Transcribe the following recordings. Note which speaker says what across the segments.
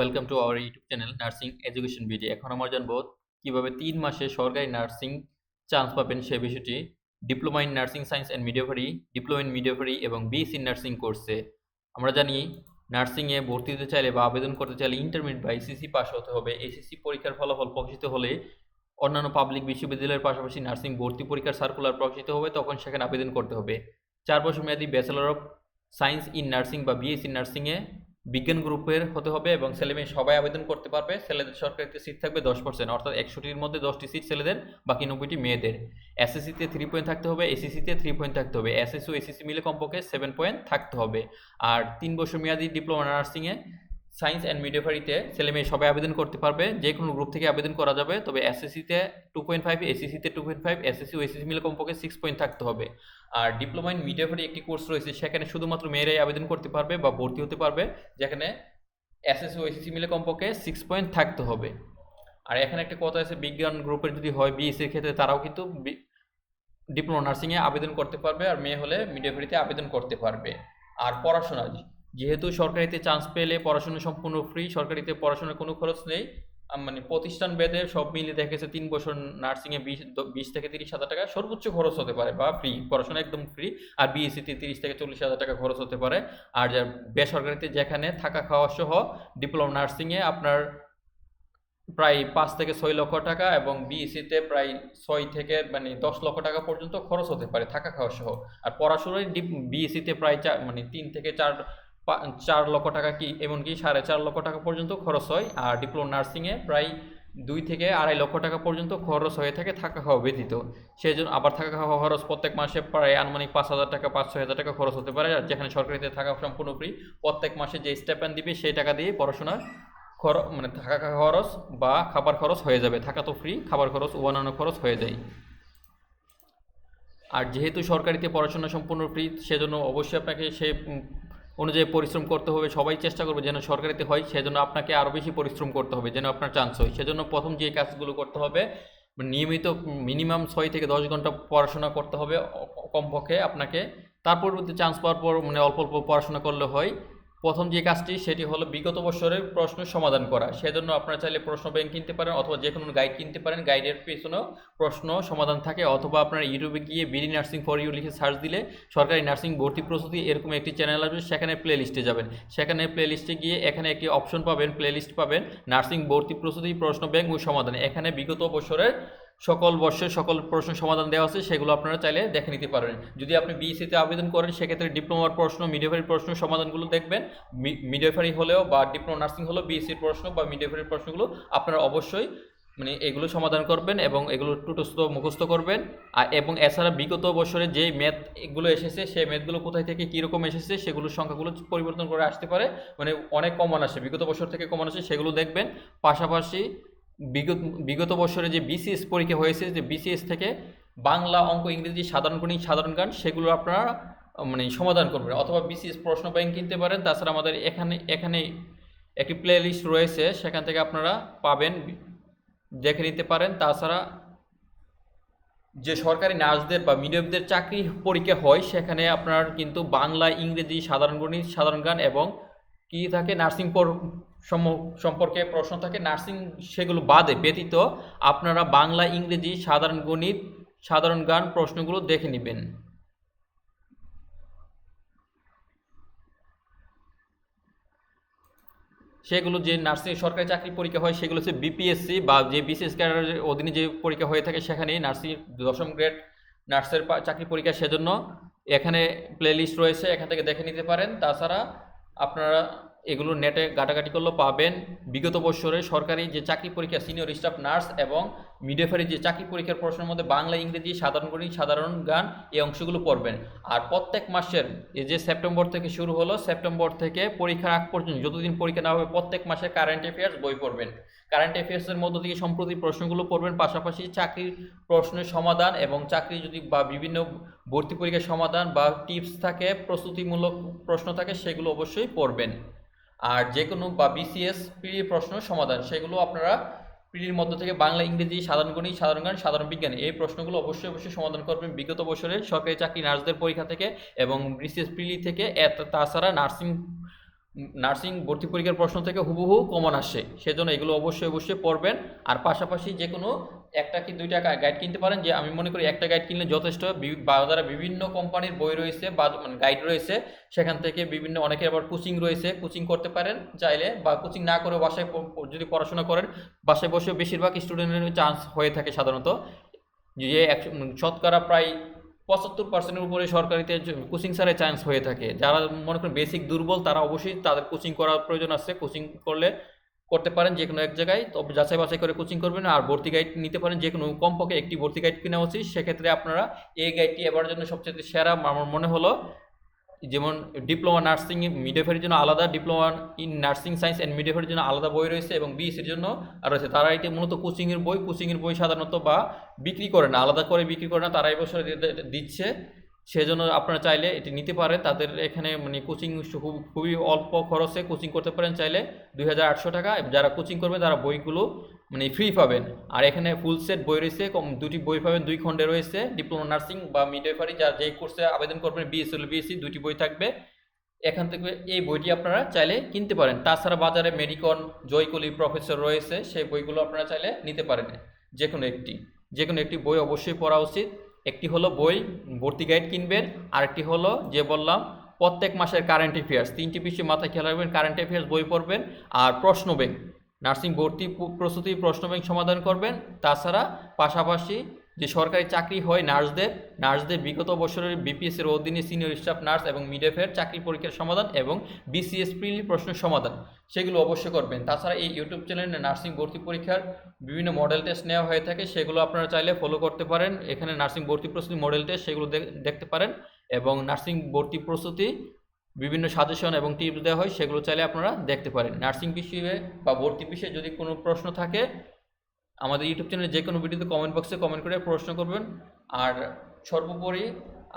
Speaker 1: Welcome to our YouTube channel nursing education BD. এখন আমরা জানবো কিভাবে 3 মাসে সরকারি নার্সিং চান্স পাবেন সে বিষয়টি। Diploma in nursing science and midwifery, diploma in midwifery এবং বিএসসি নার্সিং কোর্সে আমরা জানি নার্সিংয়ে ভর্তি হতে চাইলে বা আবেদন করতে চাইলে ইন্টারমিডিয়েট বা এসএসসি পাস হতে হবে। এসএসসি পরীক্ষার ফলাফল প্রকাশিত হলে অন্যান্য পাবলিক বিশ্ববিদ্যালয়ের পাশাপাশি নার্সিং ভর্তি পরীক্ষার সার্কুলার প্রকাশিত হবে, তখন সেখানে আবেদন করতে হবে। 4 বছর মেয়াদী bachelor of science in nursing বা বিএসসি নার্সিংয়ে বিজ্ঞান গ্রুপের হতে হবে এবং ছেলেমেয়ে সবাই আবেদন করতে পারবে। ছেলেদের সরকারিতে সিট থাকবে 10%, অর্থাৎ 100টির মধ্যে 10টি সিট ছেলেদের, বাকি 90টি মেয়েদের। এসএসসিতে 3 পয়েন্ট থাকতে হবে, এসএসসিতে 3 পয়েন্ট থাকতে হবে, এসএসসি ও এসএসসি মিলে কমপক্ষে 7 পয়েন্ট থাকতে হবে। আর 3 বছর মেয়াদী ডিপ্লোমা নার্সিংয়ে সায়েন্স অ্যান্ড মিডওয়াইফারিতে ছেলেমেয়ে সবাই আবেদন করতে পারবে, যে কোনো গ্রুপ থেকে আবেদন করা যাবে। তবে এসএসসিতে 2.5, এসএসসিতে 2.5, এসএসসি ও এসএসসি মিলে কমপক্ষে 6 পয়েন্ট থাকতে হবে। আর ডিপ্লোমা ইন মিডওয়াইফারি একটি কোর্স রয়েছে, সেখানে শুধুমাত্র মেয়েরাই আবেদন করতে পারবে বা ভর্তি হতে পারবে, যেখানে এসএসসি ও এসএসসি মিলে কমপক্ষে 6 পয়েন্ট থাকতে হবে। আর এখানে একটা কথা আছে, বিজ্ঞান গ্রুপের যদি হয় বিএসসির ক্ষেত্রে তারাও কিন্তু ডিপ্লোমা নার্সিংয়ে আবেদন করতে পারবে, আর মেয়ে হলে মিডওয়াইফারিতে আবেদন করতে পারবে। আর পড়াশোনা, যেহেতু সরকারিতে চান্স পেলে পড়াশোনা সম্পূর্ণ ফ্রি, সরকারিতে পড়াশোনার কোনো খরচ নেই। মানে প্রতিষ্ঠান ভেদে সব মিলিয়ে দেখা গেছে 3 বছর নার্সিংয়ে 20 থেকে 30 হাজার টাকা সর্বোচ্চ খরচ হতে পারে, বা ফ্রি, পড়াশোনা একদম ফ্রি। আর বিএসসিতে 30 থেকে 40 হাজার টাকা খরচ হতে পারে। আর যার বেসরকারিতে যেখানে থাকা খাওয়া সহ ডিপ্লোমা নার্সিংয়ে আপনার প্রায় 5 থেকে 6 লক্ষ টাকা এবং বিএসসিতে প্রায় 6 থেকে 10 লক্ষ টাকা পর্যন্ত খরচ হতে পারে থাকা খাওয়া সহ। আর পড়াশোনায় বিএসসিতে প্রায় 3 থেকে 4 লক্ষ টাকা, কি এমনকি 4.5 লক্ষ টাকা পর্যন্ত খরচ হয়। আর ডিপ্লোমা নার্সিংয়ে প্রায় 2 থেকে 2.5 লক্ষ টাকা পর্যন্ত খরচ হয়ে থাকে থাকা খাওয়া ব্যতীত। সেই জন্য আবার থাকা খাওয়া খরচ প্রত্যেক মাসে প্রায় আনুমানিক 5,000 টাকা, 5-6 হাজার টাকা খরচ হতে পারে। আর যেখানে সরকারিতে থাকা সম্পূর্ণ ফ্রি, প্রত্যেক মাসে যে স্টাইপেন্ড দিবে সেই টাকা দিয়ে পড়াশোনার থাকা খরচ বা খাবার খরচ হয়ে যাবে। থাকা তো ফ্রি, খাবার খরচ ও অন্যান্য খরচ হয়ে যায়। আর যেহেতু সরকারিতে পড়াশোনা সম্পূর্ণ ফ্রি, সেজন্য অবশ্যই আপনাকে সে অনুযায়ী পরিশ্রম করতে হবে। সবাই চেষ্টা করবে যেন সরকারিতে হয়, সেজন্য আপনাকে আরও বেশি পরিশ্রম করতে হবে যেন আপনার চান্স হয়। সেজন্য প্রথম যে কাজগুলো করতে হবে, নিয়মিত মিনিমাম 6 থেকে 10 ঘন্টা পড়াশোনা করতে হবে কমপক্ষে আপনাকে। তার পরবর্তী চান্স পাওয়ার পর অল্প অল্প পড়াশোনা করলে হয়। প্রথম যে কাজটি সেটি হলো বিগত বছরের প্রশ্ন সমাধান করা। সেজন্য আপনারা চাইলে প্রশ্ন ব্যাংক কিনতে পারেন অথবা যে কোনো গাইড কিনতে পারেন। গাইডের পেছনেও প্রশ্ন সমাধান থাকে। অথবা আপনারা ইউটিউবে গিয়ে বিডি নার্সিং ফর ইউ লিখে সার্চ দিলে সরকারি নার্সিং ভর্তি প্রস্তুতি এরকম একটি চ্যানেল আসবে, সেখানে প্লে লিস্টে যাবেন। সেখানে প্লে লিস্টে গিয়ে এখানে একটি অপশন পাবেন, প্লে লিস্ট পাবেন, নার্সিং ভর্তি প্রস্তুতি প্রশ্ন ব্যাংক ও সমাধান। এখানে বিগত বছরের সকল বর্ষের সকল প্রশ্ন সমাধান দেওয়া আছে, সেগুলো আপনারা চাইলে দেখে নিতে পারেন। যদি আপনি বিএসসিতে আবেদন করেন সেক্ষেত্রে ডিপ্লোমার প্রশ্ন, মিডওয়াইফারি প্রশ্ন সমাধানগুলো দেখবেন। মিডওয়াইফারি হলেও বা ডিপ্লোমা নার্সিং হলেও বিএসসির প্রশ্ন বা মিডওয়াইফারির প্রশ্নগুলো আপনারা অবশ্যই এগুলো সমাধান করবেন এবং এগুলো টুটস্থ মুখস্থ করবেন। এবং এছাড়া বিগত বছরে যে ম্যাথগুলো এসেছে সেই ম্যাথগুলো কোথায় থেকে কীরকম এসেছে সেগুলোর সংখ্যাগুলো পরিবর্তন করে আসতে পারে, অনেক কমন আসে, বিগত বছর থেকে কমন আসে, সেগুলো দেখবেন। পাশাপাশি বিগত বছরে যে বিসিএস পরীক্ষা হয়েছে, যে বিসিএস থেকে বাংলা, অঙ্ক, ইংরেজি, সাধারণ গণিত, সাধারণ জ্ঞান, সেগুলো আপনারা সমাধান করবেন। অথবা বিসিএস প্রশ্ন ব্যাংক কিনতে পারেন। তাছাড়া আমাদের এখানে একটি প্লে লিস্ট রয়েছে, সেখান থেকে আপনারা পাবেন, দেখে নিতে পারেন। তাছাড়া যে সরকারি নার্সদের বা মিডওয়াইফদের চাকরি পরীক্ষা হয়, সেখানে আপনার কিন্তু বাংলা, ইংরেজি, সাধারণ গণিত, সাধারণ জ্ঞান এবং কি থাকে, নার্সিং সম্পর্কে প্রশ্ন থাকে। নার্সিং সেগুলো ব্যতীত আপনারা বাংলা, ইংরেজি, সাধারণ গণিত, সাধারণ জ্ঞান প্রশ্নগুলো দেখে নেবেন। সেগুলো যে নার্সিং সরকারি চাকরি পরীক্ষা হয় সেগুলো হচ্ছে বিপিএসসি বা যে বিসিএস ক্যাডারের অধীনে যে পরীক্ষা হয়ে থাকে, সেখানেই নার্সিং 10ম গ্রেড নার্সের চাকরি পরীক্ষা। সেজন্য এখানে প্লে লিস্ট রয়েছে, এখান থেকে দেখে নিতে পারেন। তাছাড়া আপনারা এগুলো নেটে ঘাটাঘাটি করলেও পাবেন। বিগত বছরে সরকারি যে চাকরি পরীক্ষা, সিনিয়র স্টাফ নার্স এবং মিডওয়াইফারি যে চাকরি পরীক্ষার প্রশ্নের মধ্যে বাংলা, ইংরেজি, সাধারণ গণিত, সাধারণ জ্ঞান এই অংশগুলো পড়বেন। আর প্রত্যেক মাসের এই যে সেপ্টেম্বর থেকে শুরু হলো, সেপ্টেম্বর থেকে পরীক্ষার আগ পর্যন্ত যতদিন পরীক্ষা না হবে প্রত্যেক মাসে কারেন্ট অ্যাফেয়ার্স বই পড়বেন। কারেন্ট অ্যাফেয়ার্সের মধ্য থেকে সম্প্রতি প্রশ্নগুলো পড়বেন। পাশাপাশি চাকরির প্রশ্নের সমাধান এবং চাকরি যদি বা বিভিন্ন ভর্তি পরীক্ষার সমাধান বা টিপস থাকে, প্রস্তুতিমূলক প্রশ্ন থাকে, সেগুলো অবশ্যই পড়বেন। আর যে কোনো বা বিসিএস প্রিলির প্রশ্ন সমাধান, সেগুলো আপনারা প্রিলির মধ্য থেকে বাংলা, ইংরেজি, সাধারণ গণিত, সাধারণ জ্ঞান, সাধারণ বিজ্ঞান এই প্রশ্নগুলো অবশ্যই সমাধান করবেন বিগত বছরের সরকারি চাকরি নার্সদের পরীক্ষা থেকে এবং বিসিএস প্রিলি থেকে। তাছাড়া নার্সিং নার্সিং ভর্তি পরীক্ষার প্রশ্ন থেকে হুবহু কমন আসে, সেজন্য এগুলো অবশ্যই পড়বেন। আর পাশাপাশি যে কোনো একটা কি দুইটা গাইড কিনতে পারেন, যে আমি মনে করি একটা গাইড কিনলে যথেষ্ট। বাজারে বিভিন্ন কোম্পানির বই রয়েছে বা মানে গাইড রয়েছে, সেখান থেকে বিভিন্ন অনেকের আবার কোচিং রয়েছে, কোচিং করতে পারেন চাইলে, বা কোচিং না করে বাসায় যদি পড়াশোনা করেন, বাসায় বসে বেশিরভাগ স্টুডেন্টের চান্স হয়ে থাকে সাধারণত যে শতকরা প্রায় 75%-এর উপরে সরকারিতে কোচিং ছাড়াই চান্স হয়ে থাকে। যারা মনে করেন বেসিক দুর্বল, তারা অবশ্যই তাদের কোচিং করার প্রয়োজন আছে। কোচিং করলে করতে পারেন যে কোনো এক জায়গায়, তবে যাচাই বাছাই করে কোচিং করবেন। আর ভর্তি গাইড নিতে পারেন, যে কোনো কমপক্ষে একটি ভর্তি গাইড কেনা উচিত। সেক্ষেত্রে আপনারা এই গাইডটি এবার জন্য সবচেয়ে সেরা আমার মনে হলো। যেমন ডিপ্লোমা নার্সিং মিডওয়াইফারির জন্য আলাদা, diploma in nursing science and মিডওয়াইফারির জন্য আলাদা বই রয়েছে, এবং বিএসসির জন্য আর রয়েছে। তারা এটি মূলত কোচিংয়ের বই সাধারণত বা বিক্রি করে না, আলাদা করে বিক্রি করে না, তারা এই বছর দিচ্ছে। সেজন্য আপনারা চাইলে এটি নিতে পারেন। তাদের এখানে মানে কোচিং খুবই অল্প খরচে কোচিং করতে পারেন চাইলে 2800 টাকা। যারা কোচিং করবে তারা বইগুলো মানে ফ্রি পাবেন। আর এখানে ফুল সেট বই রয়েছে, দুটি বই পাবেন, 2 খণ্ডে রয়েছে। ডিপ্লোমা নার্সিং বা মিডওয়াইফারি যারা যেই কোর্সে আবেদন করবেন, বিএসসি দুটি বই থাকবে। এখান থেকে এই বইটি আপনারা চাইলে কিনতে পারেন। তাছাড়া বাজারে মেডিকন, জয়কলি, প্রফেসর রয়েছে, সেই বইগুলো আপনারা চাইলে নিতে পারেন। যে কোনো একটি বই অবশ্যই পড়া উচিত। একটি হলো বই ভর্তি গাইড কিনবেন, আরেকটি হলো যে বললাম প্রত্যেক মাসের কারেন্ট অ্যাফেয়ার্স, 3টি বিষয় মাথায় খেয়াল রাখবেন। কারেন্ট অ্যাফেয়ার্স বই পড়বেন, আর প্রশ্ন ব্যাংক, নার্সিং ভর্তি প্রস্তুতি প্রশ্ন ব্যাংক সমাধান করবেন। তাছাড়া পাশাপাশি যে সরকারি চাকরি হয় নার্সদের বিগত বছরের বিপিএসের অধীনে সিনিয়র স্টাফ নার্স এবং মিডওয়াইফারের চাকরি পরীক্ষার সমাধান এবং বিসিএস প্রিলি প্রশ্নের সমাধান, সেগুলো অবশ্যই করবেন। তাছাড়া এই ইউটিউব চ্যানেলে নার্সিং ভর্তি পরীক্ষার বিভিন্ন মডেল টেস্ট নেওয়া হয়ে থাকে, সেগুলো আপনারা চাইলে ফলো করতে পারেন। এখানে নার্সিং ভর্তি প্রস্তুতি মডেল টেস্ট, সেগুলো দেখতে পারেন। এবং নার্সিং ভর্তি প্রস্তুতি বিভিন্ন সাজেশন এবং টিপস দেওয়া হয়, সেগুলো চাইলে আপনারা দেখতে পারেন। নার্সিং বিষয়ে বা ভর্তি বিষয়ে যদি কোনো প্রশ্ন থাকে, আমাদের ইউটিউব চ্যানেলে যে কোনো ভিডিওতে কমেন্ট বক্সে কমেন্ট করে প্রশ্ন করবেন। আর সর্বোপরি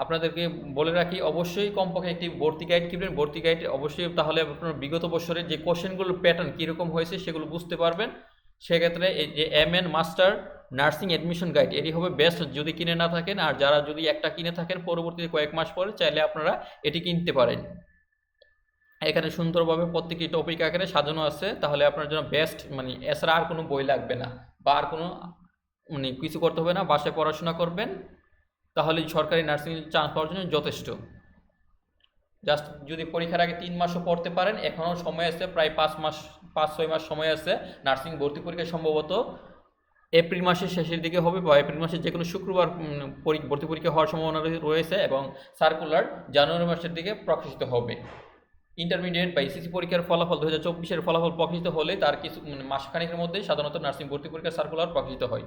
Speaker 1: আপনাদেরকে বলে রাখি, অবশ্যই কমপক্ষে একটি ভর্তি গাইড কিনবেন। ভর্তি গাইড অবশ্যই, তাহলে আপনার বিগত বছরের যে কোশ্চেনগুলোর প্যাটার্ন কীরকম হয়েছে সেগুলো বুঝতে পারবেন। সেক্ষেত্রে এই যে MN master nursing admission guide, এটি হবে বেস্ট যদি কিনে না থাকেন। আর যারা যদি একটা কিনে থাকেন, পরবর্তীতে কয়েক মাস পরে চাইলে আপনারা এটি কিনতে পারেন। এখানে সুন্দরভাবে প্রত্যেকটি টপিক আকারে সাজানো আছে, তাহলে আপনার জন্য বেস্ট। মানে এছাড়া আর কোনো বই লাগবে না, বা আর কোনো মানে কিছু করতে হবে না, বাসায় পড়াশোনা করবেন, তাহলে সরকারি নার্সিং চান্স পাওয়ার জন্য যথেষ্ট। জাস্ট যদি পরীক্ষার আগে 3 মাসও পড়তে পারেন, এখনও সময় আছে, প্রায় 5-6 মাস সময় আছে। নার্সিং ভর্তি পরীক্ষা সম্ভবত এপ্রিল মাসের শেষের দিকে হবে, বা এপ্রিল মাসের যে কোনো শুক্রবার ভর্তি পরীক্ষা হওয়ার সম্ভাবনা রয়েছে, এবং সার্কুলার জানুয়ারি মাসের দিকে প্রকাশিত হবে। ইন্টারমিডিয়েট বা এসএসসি পরীক্ষার ফলাফল 2024-এর ফলাফল প্রকাশিত হলে তার কিছু মাসখানেকের মধ্যেই সাধারণত নার্সিং ভর্তি পরীক্ষার সার্কুলার প্রকাশিত হয়।